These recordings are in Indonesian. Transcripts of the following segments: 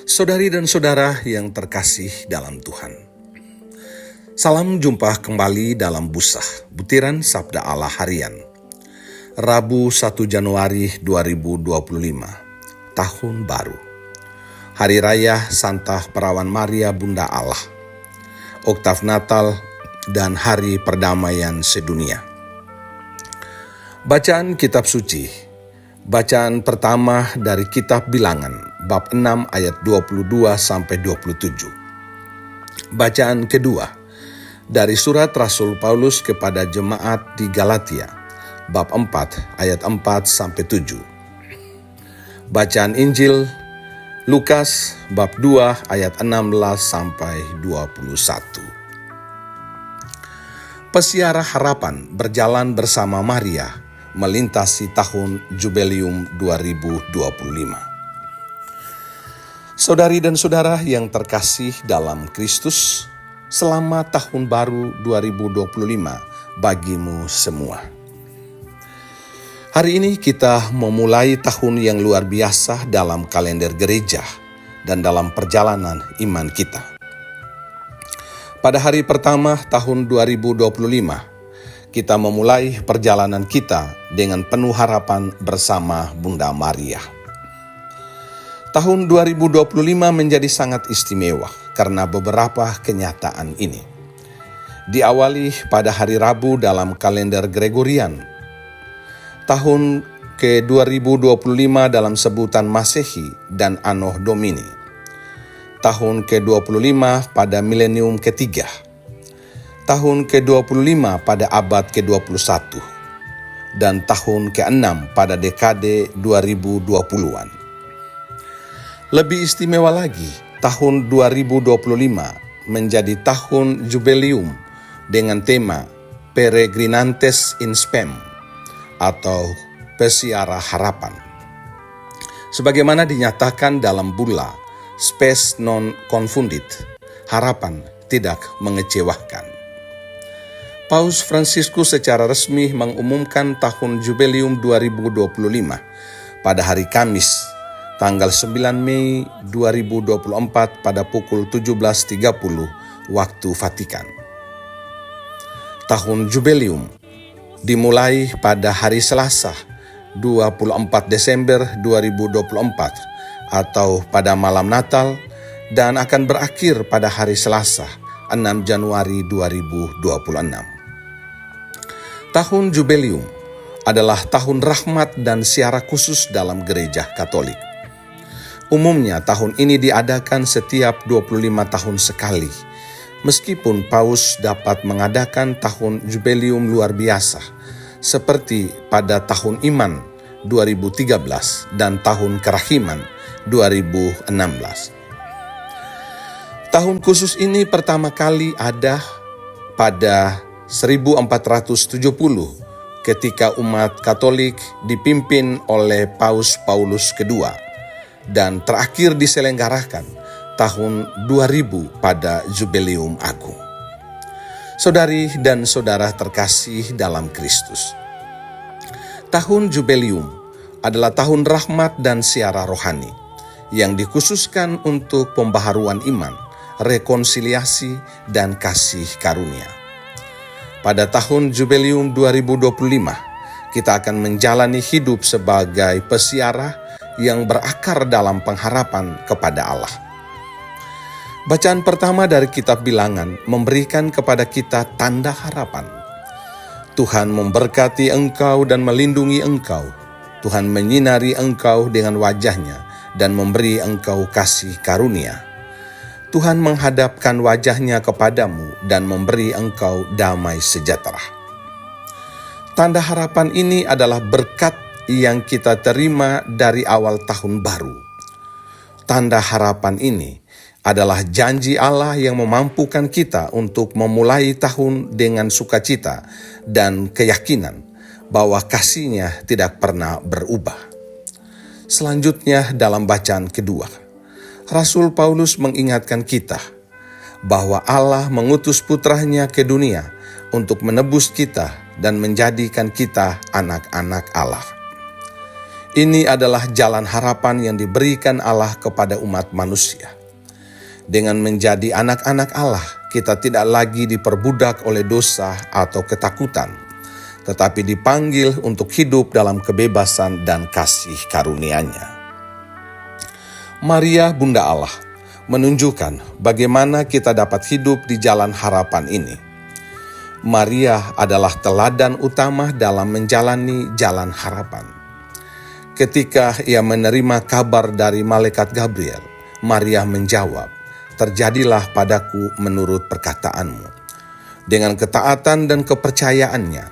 Saudari dan saudara yang terkasih dalam Tuhan, salam jumpa kembali dalam Busah, Butiran Sabda Allah Harian, Rabu 1 Januari 2025, Tahun Baru, Hari Raya Santa Perawan Maria Bunda Allah, Oktav Natal, dan Hari Perdamaian Sedunia. Bacaan Kitab Suci. Bacaan pertama dari Kitab Bilangan, bab 6 ayat 22-27. Bacaan kedua dari surat Rasul Paulus kepada jemaat di Galatia, bab 4 ayat 4-7. Bacaan Injil Lukas, bab 2 ayat 16-21. Pesiara harapan berjalan bersama Maria melintasi tahun Jubileum 2025. Saudari dan saudara yang terkasih dalam Kristus, selamat tahun baru 2025 bagimu semua. Hari ini kita memulai tahun yang luar biasa dalam kalender gereja dan dalam perjalanan iman kita. Pada hari pertama tahun 2025, kita memulai perjalanan kita dengan penuh harapan bersama Bunda Maria. Tahun 2025 menjadi sangat istimewa karena beberapa kenyataan ini. Diawali pada hari Rabu dalam kalender Gregorian. Tahun ke-2025 dalam sebutan Masehi dan Anno Domini. Tahun ke-25 pada milenium ketiga. Tahun ke-25 pada abad ke-21, dan tahun ke-6 pada dekade 2020-an. Lebih istimewa lagi, tahun 2025 menjadi tahun Jubileum dengan tema Peregrinantes in Spem atau Pesiara Harapan. Sebagaimana dinyatakan dalam bulla Spes non confundit, harapan tidak mengecewakan. Paus Fransiskus secara resmi mengumumkan tahun Jubileum 2025 pada hari Kamis, tanggal 9 Mei 2024 pada pukul 17.30 waktu Vatikan. Tahun Jubileum dimulai pada hari Selasa, 24 Desember 2024 atau pada malam Natal dan akan berakhir pada hari Selasa, 6 Januari 2026. Tahun Jubileum adalah tahun rahmat dan siara khusus dalam gereja Katolik. Umumnya tahun ini diadakan setiap 25 tahun sekali, meskipun Paus dapat mengadakan tahun Jubileum luar biasa, seperti pada tahun Iman 2013 dan tahun Kerahiman 2016. Tahun khusus ini pertama kali ada pada 1470 ketika umat Katolik dipimpin oleh Paus Paulus II dan terakhir diselenggarakan tahun 2000 pada Jubileum Agung. Saudari dan saudara terkasih dalam Kristus, tahun Jubileum adalah tahun rahmat dan siara rohani yang dikhususkan untuk pembaharuan iman, rekonsiliasi, dan kasih karunia. Pada tahun Jubileum 2025, kita akan menjalani hidup sebagai pesiara yang berakar dalam pengharapan kepada Allah. Bacaan pertama dari Kitab Bilangan memberikan kepada kita tanda harapan. Tuhan memberkati engkau dan melindungi engkau. Tuhan menyinari engkau dengan wajah-Nya dan memberi engkau kasih karunia. Tuhan menghadapkan wajah-Nya kepadamu dan memberi engkau damai sejahtera. Tanda harapan ini adalah berkat yang kita terima dari awal tahun baru. Tanda harapan ini adalah janji Allah yang memampukan kita untuk memulai tahun dengan sukacita dan keyakinan bahwa kasih-Nya tidak pernah berubah. Selanjutnya dalam bacaan kedua, Rasul Paulus mengingatkan kita bahwa Allah mengutus putranya ke dunia untuk menebus kita dan menjadikan kita anak-anak Allah. Ini adalah jalan harapan yang diberikan Allah kepada umat manusia. Dengan menjadi anak-anak Allah, kita tidak lagi diperbudak oleh dosa atau ketakutan, tetapi dipanggil untuk hidup dalam kebebasan dan kasih karunia-Nya. Maria, Bunda Allah, menunjukkan bagaimana kita dapat hidup di jalan harapan ini. Maria adalah teladan utama dalam menjalani jalan harapan. Ketika ia menerima kabar dari malaikat Gabriel, Maria menjawab, "Terjadilah padaku menurut perkataanmu." Dengan ketaatan dan kepercayaannya,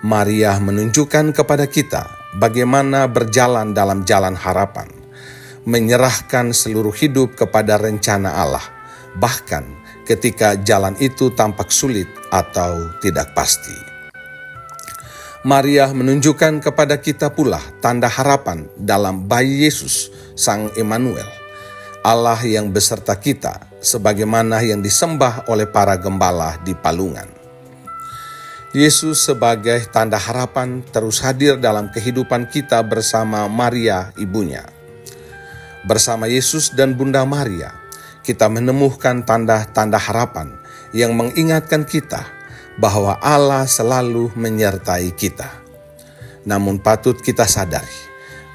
Maria menunjukkan kepada kita bagaimana berjalan dalam jalan harapan, menyerahkan seluruh hidup kepada rencana Allah, bahkan ketika jalan itu tampak sulit atau tidak pasti. Maria menunjukkan kepada kita pula tanda harapan dalam bayi Yesus, Sang Immanuel, Allah yang beserta kita, sebagaimana yang disembah oleh para gembala di palungan. Yesus sebagai tanda harapan terus hadir dalam kehidupan kita bersama Maria, ibunya. Bersama Yesus dan Bunda Maria, kita menemukan tanda-tanda harapan yang mengingatkan kita bahwa Allah selalu menyertai kita. Namun patut kita sadari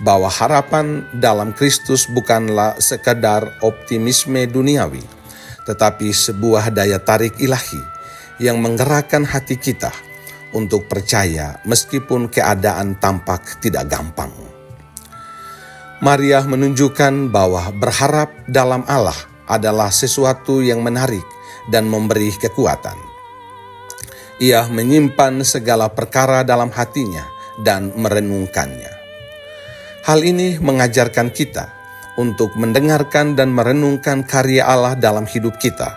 bahwa harapan dalam Kristus bukanlah sekadar optimisme duniawi, tetapi sebuah daya tarik ilahi yang menggerakkan hati kita untuk percaya meskipun keadaan tampak tidak gampang. Maria menunjukkan bahwa berharap dalam Allah adalah sesuatu yang menarik dan memberi kekuatan. Ia menyimpan segala perkara dalam hatinya dan merenungkannya. Hal ini mengajarkan kita untuk mendengarkan dan merenungkan karya Allah dalam hidup kita,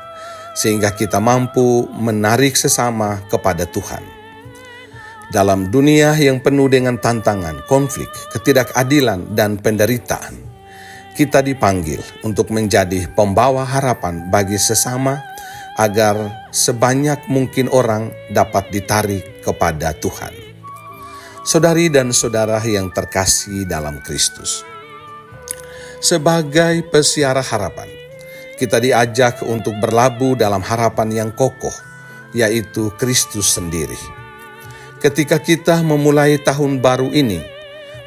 sehingga kita mampu menarik sesama kepada Tuhan. Dalam dunia yang penuh dengan tantangan, konflik, ketidakadilan, dan penderitaan, kita dipanggil untuk menjadi pembawa harapan bagi sesama agar sebanyak mungkin orang dapat ditarik kepada Tuhan. Saudari dan saudara yang terkasih dalam Kristus, sebagai pesiara harapan, kita diajak untuk berlabuh dalam harapan yang kokoh, yaitu Kristus sendiri. Ketika kita memulai tahun baru ini,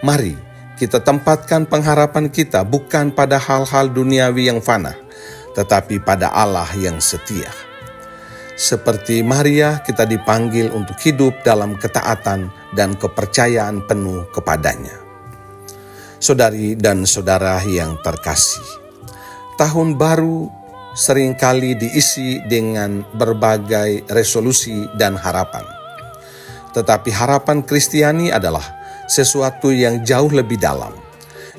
mari kita tempatkan pengharapan kita bukan pada hal-hal duniawi yang fana, tetapi pada Allah yang setia. Seperti Maria, kita dipanggil untuk hidup dalam ketaatan dan kepercayaan penuh kepadanya. Saudari dan saudara yang terkasih, tahun baru seringkali diisi dengan berbagai resolusi dan harapan. Tetapi harapan Kristiani adalah sesuatu yang jauh lebih dalam,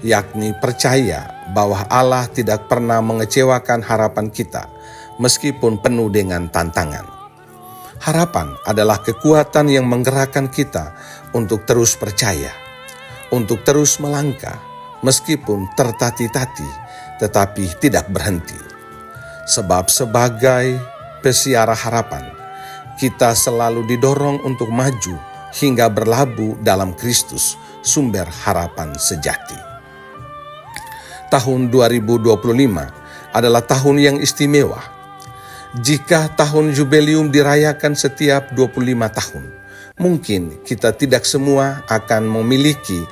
yakni percaya bahwa Allah tidak pernah mengecewakan harapan kita meskipun penuh dengan tantangan. Harapan adalah kekuatan yang menggerakkan kita untuk terus percaya, untuk terus melangkah meskipun tertati-tati tetapi tidak berhenti. Sebab sebagai pesiara harapan, kita selalu didorong untuk maju hingga berlabuh dalam Kristus, sumber harapan sejati. Tahun 2025 adalah tahun yang istimewa. Jika tahun jubileum dirayakan setiap 25 tahun, mungkin kita tidak semua akan memiliki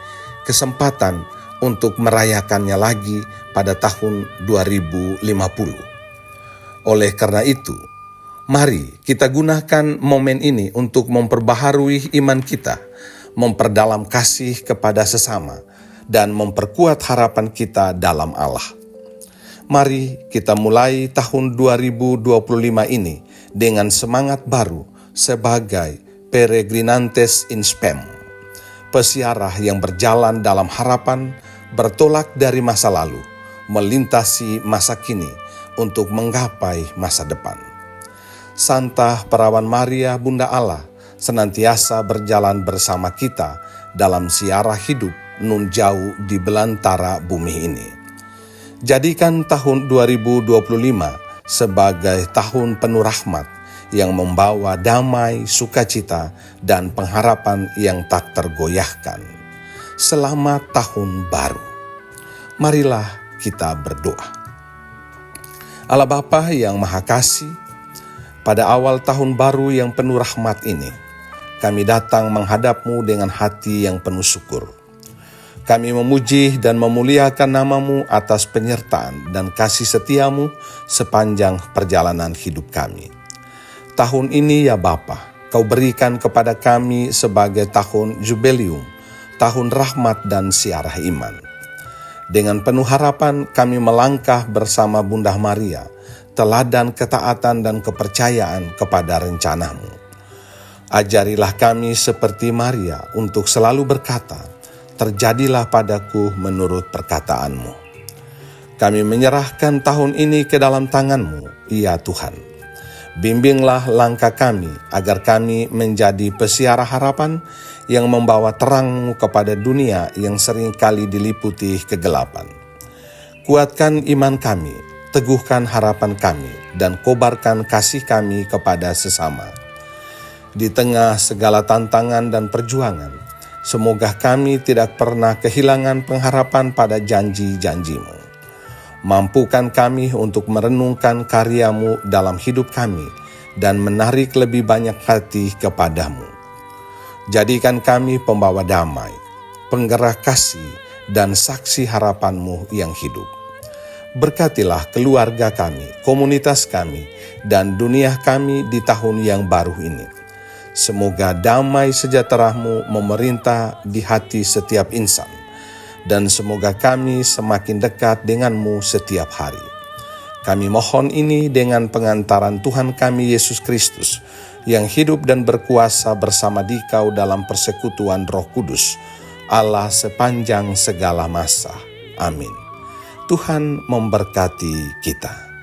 kesempatan untuk merayakannya lagi pada tahun 2050. Oleh karena itu, mari kita gunakan momen ini untuk memperbaharui iman kita, memperdalam kasih kepada sesama, dan memperkuat harapan kita dalam Allah. Mari kita mulai tahun 2025 ini dengan semangat baru sebagai peregrinantes in spem, pesiarah yang berjalan dalam harapan, bertolak dari masa lalu, melintasi masa kini untuk menggapai masa depan. Santa Perawan Maria, Bunda Allah, senantiasa berjalan bersama kita dalam siarah hidup nun jauh di belantara bumi ini. Jadikan tahun 2025 sebagai tahun penuh rahmat yang membawa damai, sukacita, dan pengharapan yang tak tergoyahkan. Selamat Tahun Baru. Marilah kita berdoa. Allah Bapa yang Maha Kasih, pada awal tahun baru yang penuh rahmat ini, kami datang menghadap-Mu dengan hati yang penuh syukur. Kami memuji dan memuliakan nama-Mu atas penyertaan dan kasih setia-Mu sepanjang perjalanan hidup kami. Tahun ini ya Bapa, Kau berikan kepada kami sebagai tahun jubileum, tahun rahmat dan siarah iman. Dengan penuh harapan kami melangkah bersama Bunda Maria, teladan ketaatan dan kepercayaan kepada rencana-Mu. Ajarilah kami seperti Maria untuk selalu berkata, terjadilah padaku menurut perkataan-Mu. Kami menyerahkan tahun ini ke dalam tangan-Mu, ya Tuhan. Bimbinglah langkah kami agar kami menjadi pesiara harapan yang membawa terang-Mu kepada dunia yang seringkali diliputi kegelapan. Kuatkan iman kami, teguhkan harapan kami, dan kobarkan kasih kami kepada sesama. Di tengah segala tantangan dan perjuangan, semoga kami tidak pernah kehilangan pengharapan pada janji-janji-Mu. Mampukan kami untuk merenungkan karya-Mu dalam hidup kami dan menarik lebih banyak hati kepada-Mu. Jadikan kami pembawa damai, penggerak kasih, dan saksi harapan-Mu yang hidup. Berkatilah keluarga kami, komunitas kami, dan dunia kami di tahun yang baru ini. Semoga damai sejahtera-Mu memerintah di hati setiap insan, dan semoga kami semakin dekat dengan-Mu setiap hari. Kami mohon ini dengan pengantaran Tuhan kami Yesus Kristus, yang hidup dan berkuasa bersama Dikau dalam persekutuan Roh Kudus, Allah sepanjang segala masa. Amin. Tuhan memberkati kita.